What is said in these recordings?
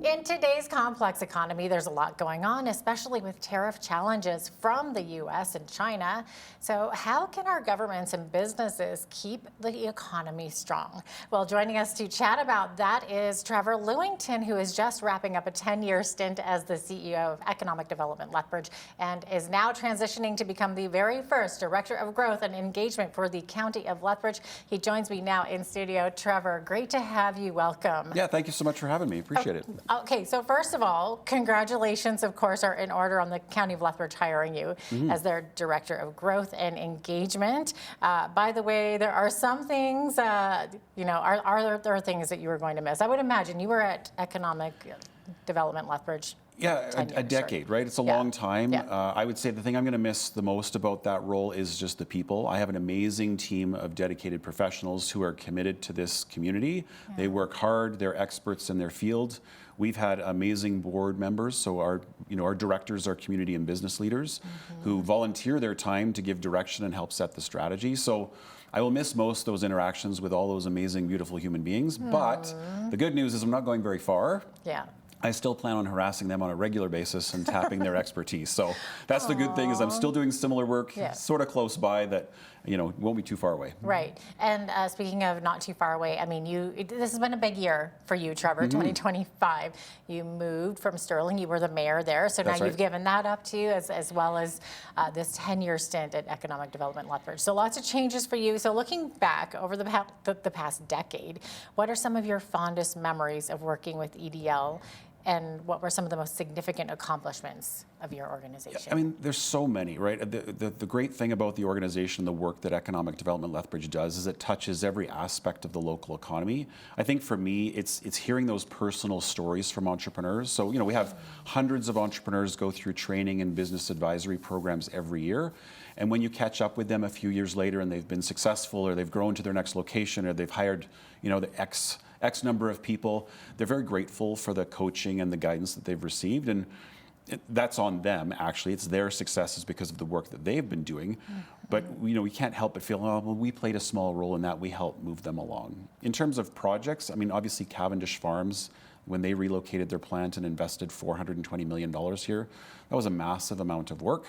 In today's complex economy, there's a lot going on, especially with tariff challenges from the U.S. and China. So how can our governments and businesses keep the economy strong? Well, joining us to chat about that is Trevor Lewington, who is just wrapping up a 10-year stint as the CEO of Economic Development Lethbridge and is now transitioning to become the very first Director of Growth and Engagement for the County of Lethbridge. He joins me now in studio. Trevor, great to have you. Welcome. Yeah, thank you so much for having me. Appreciate it. Okay, so first of all, congratulations, of course, are in order on the County of Lethbridge hiring you as their Director of Growth and Engagement. By the way, there are some things, are there things that you were going to miss? I would imagine you were at Economic Development Lethbridge. Yeah, a decade, right? It's a long time. Yeah. I would say the thing I'm going to miss the most about that role is just the people. I have an amazing team of dedicated professionals who are committed to this community. Yeah. They work hard. They're experts in their field. We've had amazing board members, so our directors are community and business leaders who volunteer their time to give direction and help set the strategy. So I will miss most of those interactions with all those amazing, beautiful human beings. But the good news is I'm not going very far. Yeah. I still plan on harassing them on a regular basis and tapping their expertise. So that's the good thing, is I'm still doing similar work, sort of close by, that won't be too far away. Right. And speaking of not too far away, I mean, this has been a big year for you, Trevor. 2025. You moved from Sterling. You were the mayor there, so that's now right. you've given that up to you, as well as this 10-year stint at Economic Development Lethbridge. So lots of changes for you. So looking back over the past decade, what are some of your fondest memories of working with EDL? And what were some of the most significant accomplishments of your organization? I mean, there's so many, right? The great thing about the organization, the work that Economic Development Lethbridge does, is it touches every aspect of the local economy. I think for me, it's hearing those personal stories from entrepreneurs. So, we have hundreds of entrepreneurs go through training and business advisory programs every year. And when you catch up with them a few years later and they've been successful, or they've grown to their next location, or they've hired, the X number of people, they're very grateful for the coaching and the guidance that they've received. And that's on them, actually. It's their successes because of the work that they've been doing. But, we can't help but feel, well, we played a small role in that. We helped move them along. In terms of projects, I mean, obviously Cavendish Farms, when they relocated their plant and invested $420 million here, that was a massive amount of work,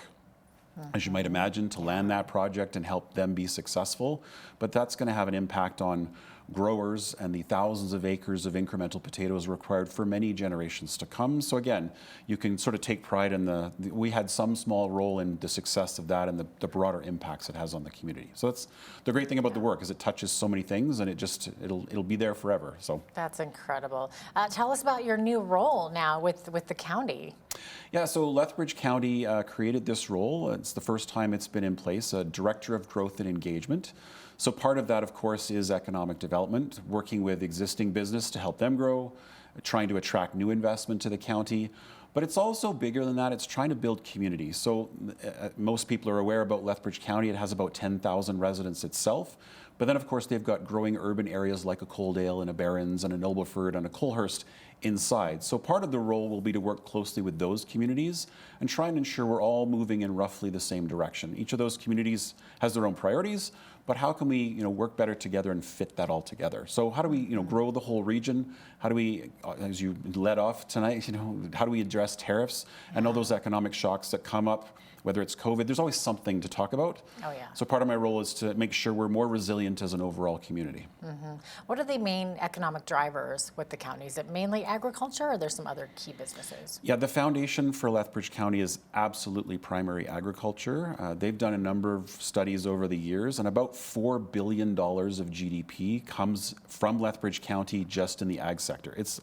as you might imagine, to land that project and help them be successful. But that's going to have an impact on growers and the thousands of acres of incremental potatoes required for many generations to come. So again, you can sort of take pride in we had some small role in the success of that and the broader impacts it has on the community. So that's the great thing about the work, is it touches so many things, and it'll be there forever. So that's incredible. Tell us about your new role now with the county. Yeah, so Lethbridge County created this role. It's the first time it's been in place, a Director of Growth and Engagement. So part of that, of course, is economic development, working with existing business to help them grow, trying to attract new investment to the county. But it's also bigger than that. It's trying to build community. So most people are aware about Lethbridge County. It has about 10,000 residents itself. But then, of course, they've got growing urban areas like a Coaldale and a Barrons and a Nobleford and a Colehurst inside. So part of the role will be to work closely with those communities and try and ensure we're all moving in roughly the same direction. Each of those communities has their own priorities, but how can we work better together and fit that all together? So how do we grow the whole region? How do we, as you led off tonight, how do we address tariffs and all those economic shocks that come up? Whether it's COVID, there's always something to talk about. Oh, yeah. So part of my role is to make sure we're more resilient as an overall community. What are the main economic drivers with the county? Is it mainly agriculture, or are there some other key businesses? Yeah, the foundation for Lethbridge County is absolutely primary agriculture. They've done a number of studies over the years, and about $4 billion of GDP comes from Lethbridge County just in the ag sector. It's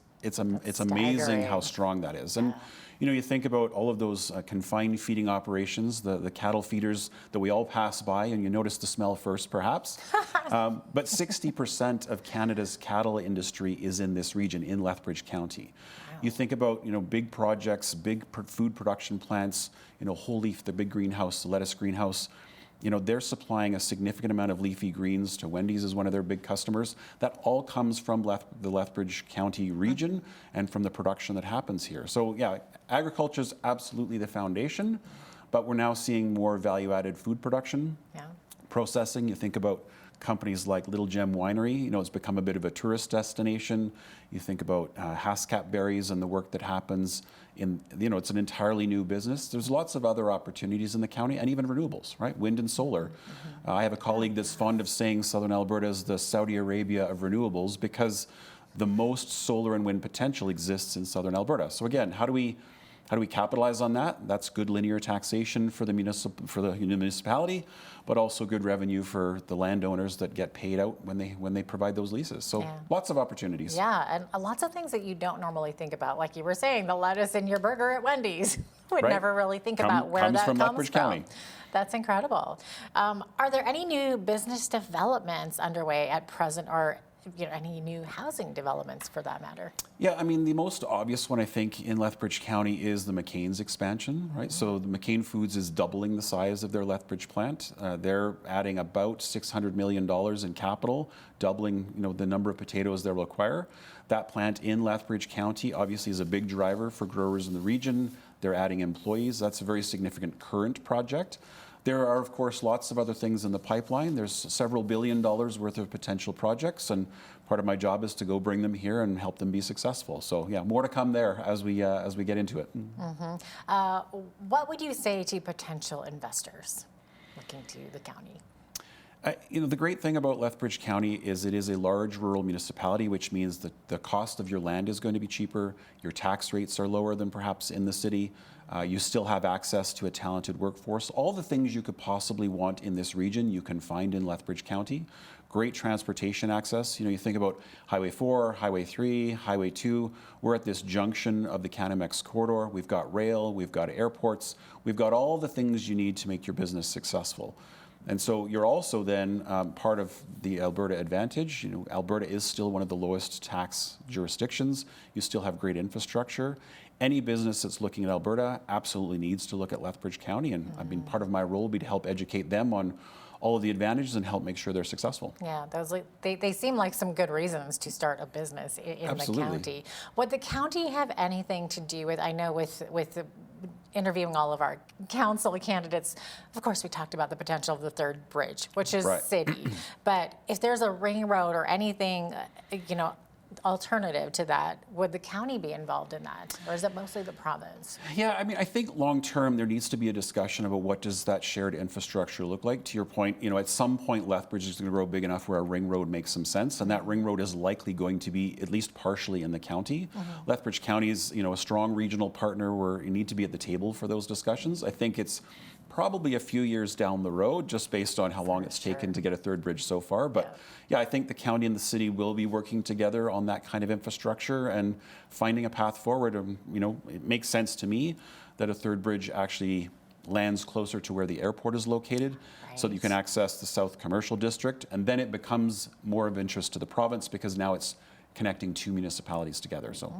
amazing how strong that is. And you think about all of those confined feeding operations, the cattle feeders that we all pass by, and you notice the smell first, perhaps. But 60% of Canada's cattle industry is in this region, in Lethbridge County. Wow. You think about big projects, big food production plants. Whole Leaf, the big greenhouse, the lettuce greenhouse. They're supplying a significant amount of leafy greens to Wendy's as one of their big customers. That all comes from the Lethbridge County region and from the production that happens here. So yeah, agriculture is absolutely the foundation, but we're now seeing more value-added food production, processing. You think about companies like Little Gem Winery, it's become a bit of a tourist destination. You think about Haskap Berries and the work that happens in, it's an entirely new business. There's lots of other opportunities in the county, and even renewables, right? Wind and solar. I have a colleague that's fond of saying Southern Alberta is the Saudi Arabia of renewables because the most solar and wind potential exists in Southern Alberta. So again, how do we capitalize on that? That's good linear taxation for the municipality, but also good revenue for the landowners that get paid out when they provide those leases. So lots of opportunities. Yeah, and lots of things that you don't normally think about, like you were saying, the lettuce in your burger at Wendy's. Would never really think about where that comes from. Lethbridge County. That's incredible. Are there any new business developments underway at present, or any new housing developments for that matter? Yeah, I mean, the most obvious one I think in Lethbridge County is the McCain's expansion, right? So the McCain Foods is doubling the size of their Lethbridge plant. They're adding about $600 million in capital, doubling the number of potatoes they'll require. That plant in Lethbridge County obviously is a big driver for growers in the region. They're adding employees. That's a very significant current project. There are, of course, lots of other things in the pipeline. There's several $1 billion worth of potential projects, and part of my job is to go bring them here and help them be successful. So, yeah, more to come there as we get into it. What would you say to potential investors looking to the county? The great thing about Lethbridge County is it is a large rural municipality, which means that the cost of your land is going to be cheaper. Your tax rates are lower than perhaps in the city. You still have access to a talented workforce. All the things you could possibly want in this region, you can find in Lethbridge County. Great transportation access. You think about Highway 4, Highway 3, Highway 2. We're at this junction of the Canamex corridor. We've got rail, we've got airports. We've got all the things you need to make your business successful. And so you're also then part of the Alberta advantage. Alberta is still one of the lowest tax jurisdictions. You still have great infrastructure. Any business that's looking at Alberta absolutely needs to look at Lethbridge County, and I mean, part of my role will be to help educate them on all of the advantages and help make sure they're successful. Yeah, they seem like some good reasons to start a business in the county. Would the county have anything to do with, I know with interviewing all of our council candidates, of course we talked about the potential of the third bridge, which is city, but if there's a ring road or anything, alternative to that, would the county be involved in that, or is it mostly the province? Yeah, I mean, I think long term there needs to be a discussion about what does that shared infrastructure look like. To your point, at some point Lethbridge is going to grow big enough where a ring road makes some sense, and that ring road is likely going to be at least partially in the county. Lethbridge County is, a strong regional partner where you need to be at the table for those discussions. I think it's probably a few years down the road, just based on how long it's taken to get a third bridge so far. But yeah, I think the county and the city will be working together on that kind of infrastructure and finding a path forward. It makes sense to me that a third bridge actually lands closer to where the airport is located, so that you can access the South Commercial District, and then it becomes more of interest to the province because now it's connecting two municipalities together. So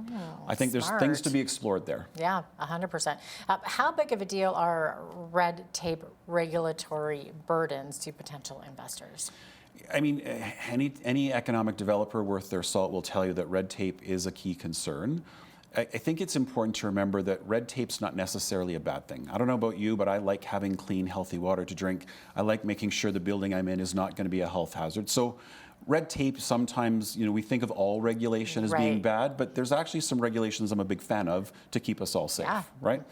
I think there's things to be explored there. Yeah, 100%. How big of a deal are red tape regulatory burdens to potential investors? I mean, any economic developer worth their salt will tell you that red tape is a key concern. I think it's important to remember that red tape's not necessarily a bad thing. I don't know about you, but I like having clean, healthy water to drink. I like making sure the building I'm in is not going to be a health hazard. So red tape, sometimes, we think of all regulation as being bad, but there's actually some regulations I'm a big fan of to keep us all safe, right?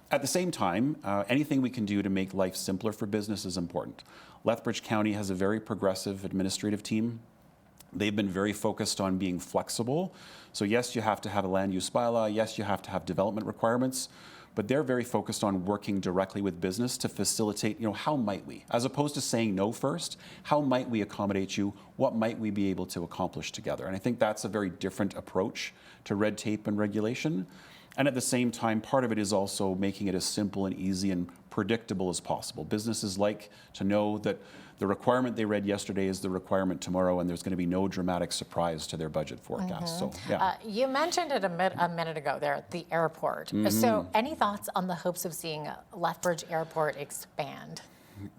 At the same time, anything we can do to make life simpler for business is important. Lethbridge County has a very progressive administrative team. They've been very focused on being flexible. So yes, you have to have a land use bylaw. Yes, you have to have development requirements. But they're very focused on working directly with business to facilitate, how might we? As opposed to saying no first, how might we accommodate you? What might we be able to accomplish together? And I think that's a very different approach to red tape and regulation. And at the same time, part of it is also making it as simple and easy and predictable as possible. Businesses like to know that the requirement they read yesterday is the requirement tomorrow, and there's going to be no dramatic surprise to their budget forecast. So, yeah. You mentioned it a minute ago there, the airport. So any thoughts on the hopes of seeing Lethbridge Airport expand?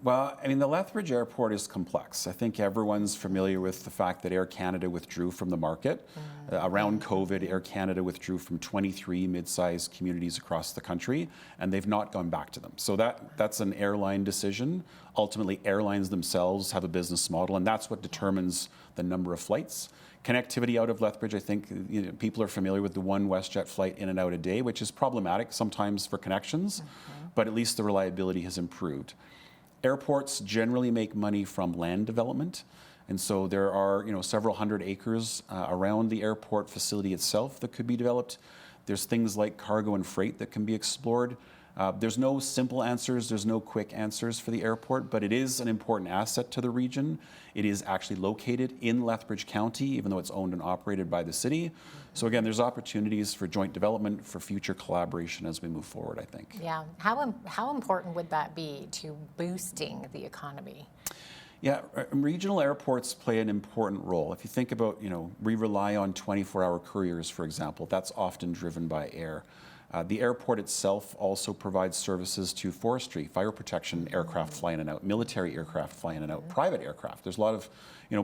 Well, I mean, the Lethbridge Airport is complex. I think everyone's familiar with the fact that Air Canada withdrew from the market. Around COVID, Air Canada withdrew from 23 mid-sized communities across the country, and they've not gone back to them. So that's an airline decision. Ultimately, airlines themselves have a business model, and that's what determines the number of flights. Connectivity out of Lethbridge, I think people are familiar with the one WestJet flight in and out a day, which is problematic sometimes for connections, but at least the reliability has improved. Airports generally make money from land development, and so there are several hundred acres around the airport facility itself that could be developed. There's things like cargo and freight that can be explored. There's no simple answers, there's no quick answers for the airport, but it is an important asset to the region. It is actually located in Lethbridge County, even though it's owned and operated by the city. So again, there's opportunities for joint development, for future collaboration as we move forward, I think. Yeah, how important would that be to boosting the economy? Yeah, regional airports play an important role. If you think about, we rely on 24-hour couriers, for example. That's often driven by air. The airport itself also provides services to forestry, fire protection aircraft fly in and out, military aircraft fly in and out, private aircraft. There's a lot of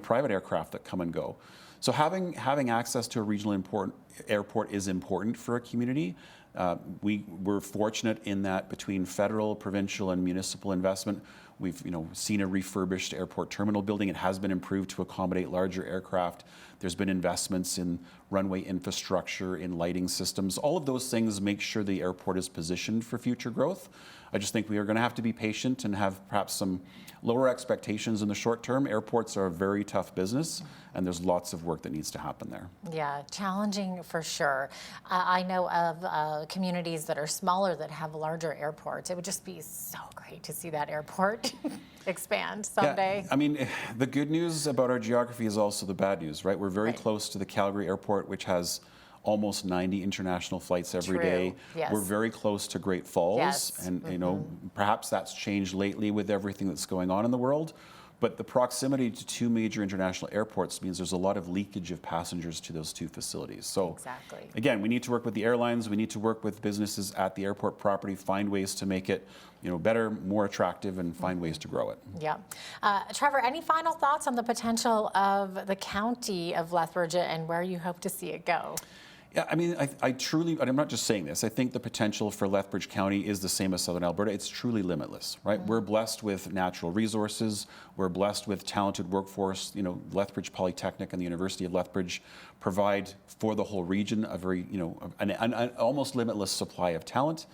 private aircraft that come and go. So having access to a regional airport is important for a community. We're fortunate in that between federal, provincial, and municipal investment, we've seen a refurbished airport terminal building. It has been improved to accommodate larger aircraft. There's been investments in runway infrastructure, in lighting systems. All of those things make sure the airport is positioned for future growth. I just think we are going to have to be patient and have perhaps some lower expectations in the short term. Airports are a very tough business, and there's lots of work that needs to happen there. Yeah, challenging for sure. I know of communities that are smaller that have larger airports. It would just be so great to see that airport expand someday. Yeah, I mean, the good news about our geography is also the bad news, right? We're very close to the Calgary Airport, which has almost 90 international flights every day. Yes. We're very close to Great Falls, Yes. and perhaps that's changed lately with everything that's going on in the world. But the proximity to two major international airports means there's a lot of leakage of passengers to those two facilities. So Exactly. again, we need to work with the airlines, we need to work with businesses at the airport property, find ways to make it better, more attractive, and find ways to grow it. Yeah. Trevor, any final thoughts on the potential of the County of Lethbridge and where you hope to see it go? Yeah, I mean, I truly, and I'm not just saying this, I think the potential for Lethbridge County is the same as Southern Alberta. It's truly limitless, right? We're blessed with natural resources. We're blessed with talented workforce. Lethbridge Polytechnic and the University of Lethbridge provide for the whole region a very, an almost limitless supply of talent.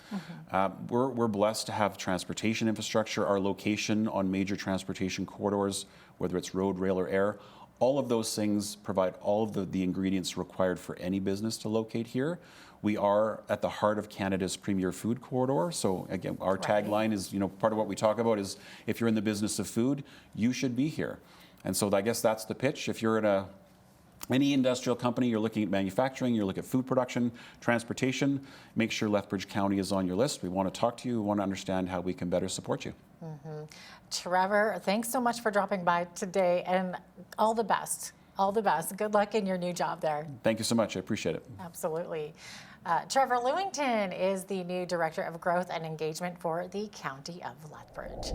We're blessed to have transportation infrastructure, our location on major transportation corridors, whether it's road, rail, or air. All of those things provide all of the ingredients required for any business to locate here. We are at the heart of Canada's premier food corridor. So again, our tagline is, part of what we talk about is, if you're in the business of food, you should be here. And so I guess that's the pitch. If you're in any industrial company, you're looking at manufacturing, you're looking at food production, transportation, make sure Lethbridge County is on your list. We want to talk to you. We want to understand how we can better support you. Trevor, thanks so much for dropping by today, and all the best. All the best. Good luck in your new job there. Thank you so much. I appreciate it. Absolutely. Trevor Lewington is the new Director of Growth and Engagement for the County of Lethbridge.